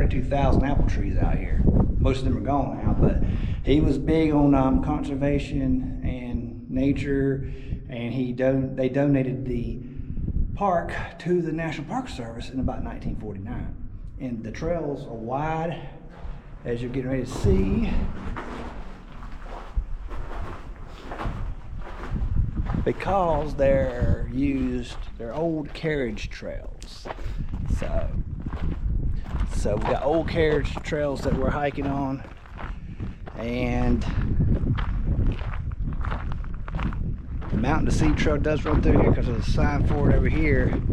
32,000 apple trees out here. Most of them are gone now, but he was big on conservation and nature, and they donated the park to the National Park Service in about 1949. And the trails are wide, as you're getting ready to see, because they're old carriage trails. So we got old carriage trails that we're hiking on, and the Mountain to Sea Trail does run through here because there's a sign for it over here. And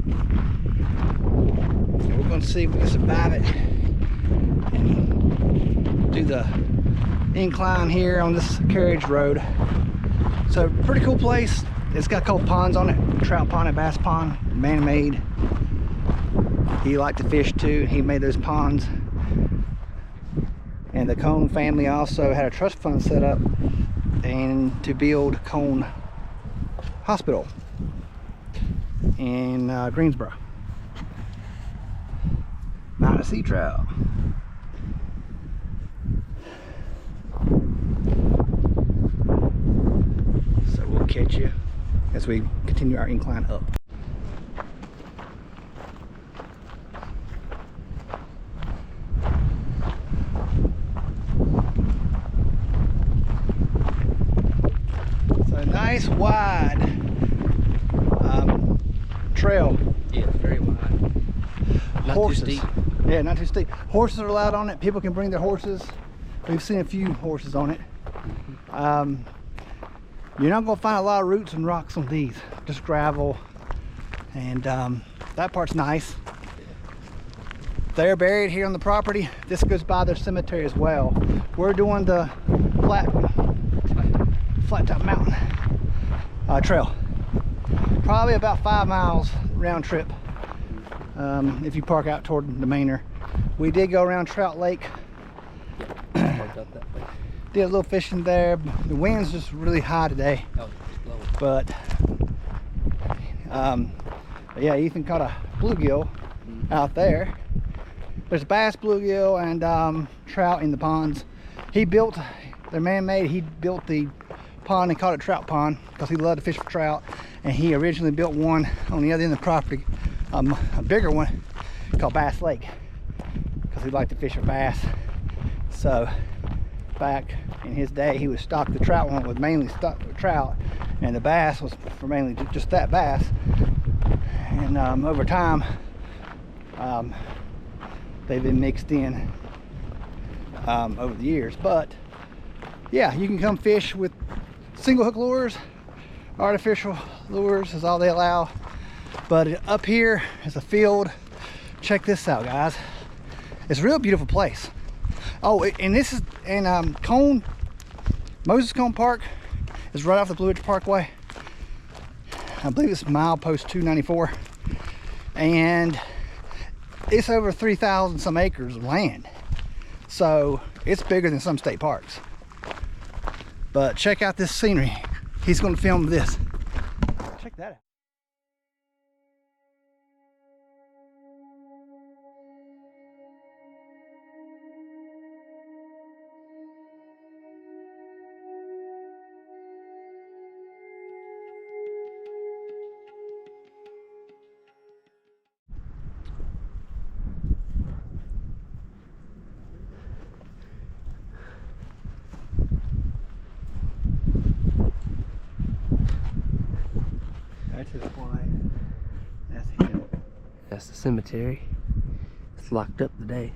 we're going to see if we can survive it and do the incline here on this carriage road. So pretty cool place. It's got a couple ponds on it, trout pond and bass pond, man-made. He liked to fish too. He made those ponds. And the Cone family also had a trust fund set up and to build Cone Hospital in Greensboro. Mountain Sea Trail. So we'll catch you as we continue our incline up. So nice wide trail. Yeah, very wide. Not Horses. too steep. Yeah, not too steep. Horses are allowed on it. People can bring their horses. We've seen a few horses on it. You're not going to find a lot of roots and rocks on these, just gravel, and that part's nice. They're buried here on the property. This goes by their cemetery as well. We're doing the Flat Top Mountain trail. Probably about 5 miles round trip if you park out toward the Manor. We did go around Trout Lake. Did a little fishing there. The wind's just really high today. But yeah, Ethan caught a bluegill out there. There's bass, bluegill, and trout in the ponds. He built, they're man-made. He built the pond and called it Trout Pond because he loved to fish for trout. And he originally built one on the other end of the property, a bigger one called Bass Lake, because he liked to fish for bass. So back in his day, he would stock the trout one with mainly stocked with trout, and the bass was for mainly just that bass. And over time, they've been mixed in over the years. But yeah, you can come fish with single hook lures. Artificial lures is all they allow. But up here is a field. Check this out, guys. It's a real beautiful place. Oh, and this is in Cone, Moses Cone Park is right off the Blue Ridge Parkway. I believe it's milepost 294. And it's over 3,000 some acres of land. So it's bigger than some state parks. But check out this scenery. He's going to film this. Check that out. That's his wife. That's him. That's the cemetery. It's locked up today.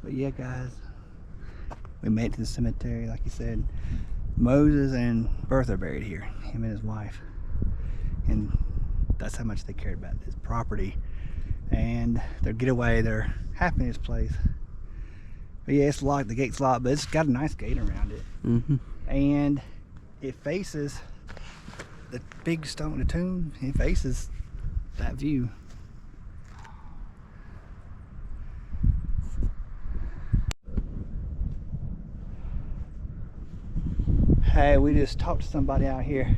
But yeah, guys, we made it to the cemetery. Like you said, Moses and Bertha are buried here, him and his wife. And that's how much they cared about this property and their getaway, their happiness place. But yeah, it's locked, the gate's locked, but it's got a nice gate around it. And it faces the big stone, the tomb, it faces that view. Hey, we just talked to somebody out here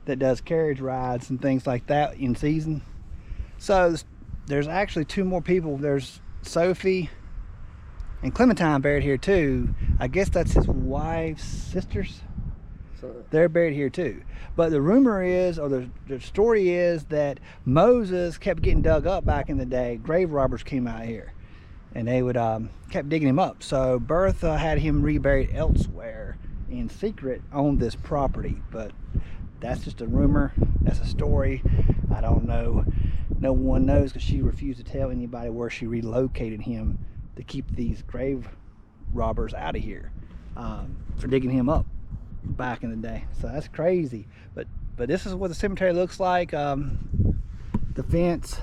that does carriage rides and things like that in season. So there's actually 2 more people. There's Sophie and Clementine buried here too. I guess that's his wife's sisters. So, They're buried here too. But the rumor is, or the story is, that Moses kept getting dug up back in the day. Grave robbers came out here, and they would kept digging him up. So Bertha had him reburied elsewhere in secret on this property. But that's just a rumor. That's a story. I don't know. No one knows, because she refused to tell anybody where she relocated him to keep these grave robbers out of here for digging him up back in the day. So that's crazy. But this is what the cemetery looks like. The fence.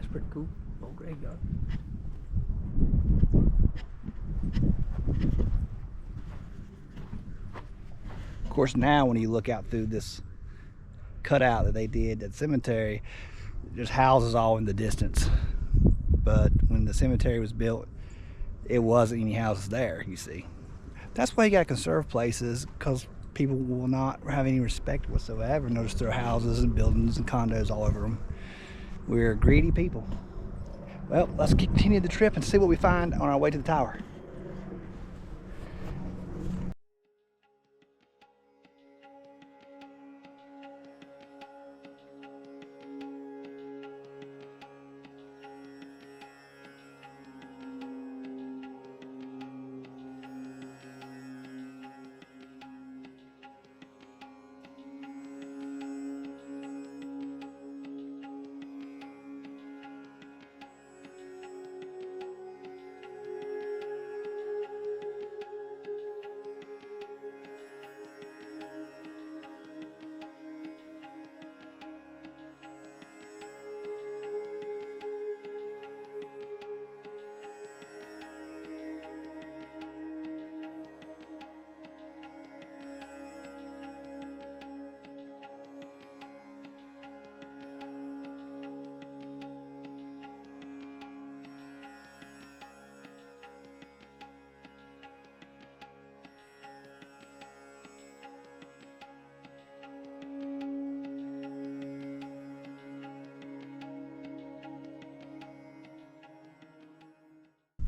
that's pretty cool. Old graveyard. Of course, now when you look out through this cutout that they did at the cemetery, there's houses all in the distance. But when the cemetery was built, it wasn't any houses there, you see. That's why you gotta conserve places, because people will not have any respect whatsoever. Notice there are houses and buildings and condos all over them. We're greedy people. Well, let's continue the trip and see what we find on our way to the tower.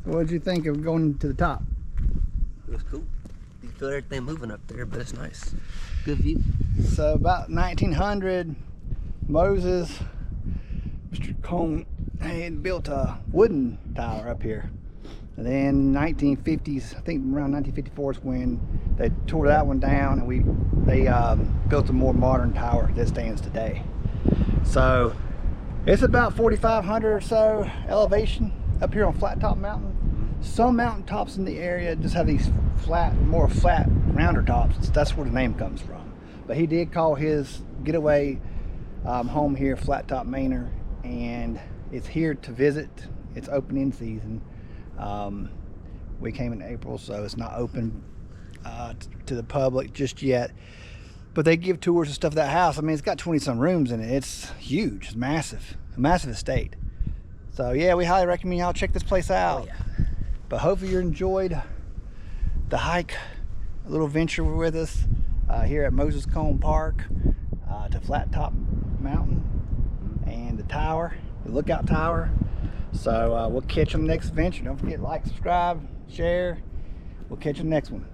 What did you think of going to the top? It was cool. You feel everything moving up there, but it's nice. Good view. So about 1900, Moses, Mr. Cone, had built a wooden tower up here. And then 1950s, I think around 1954 is when they tore that one down, and they built a more modern tower that stands today. So it's about 4,500 or so elevation up here on Flat Top Mountain. Some mountain tops in the area just have these more flat, rounder tops. That's where the name comes from. But he did call his getaway home here Flat Top Manor, and it's here to visit. It's opening season. We came in April, so it's not open to the public just yet. But they give tours and stuff of that house. I mean, it's got 20-some rooms in it. It's huge. It's massive. A massive estate. So yeah, we highly recommend y'all check this place out. Oh, yeah. But hopefully you enjoyed the hike, a little venture with us here at Moses Cone Park to Flat Top Mountain and the tower, the Lookout Tower. So we'll catch you on the next venture. Don't forget to like, subscribe, share. We'll catch you on the next one.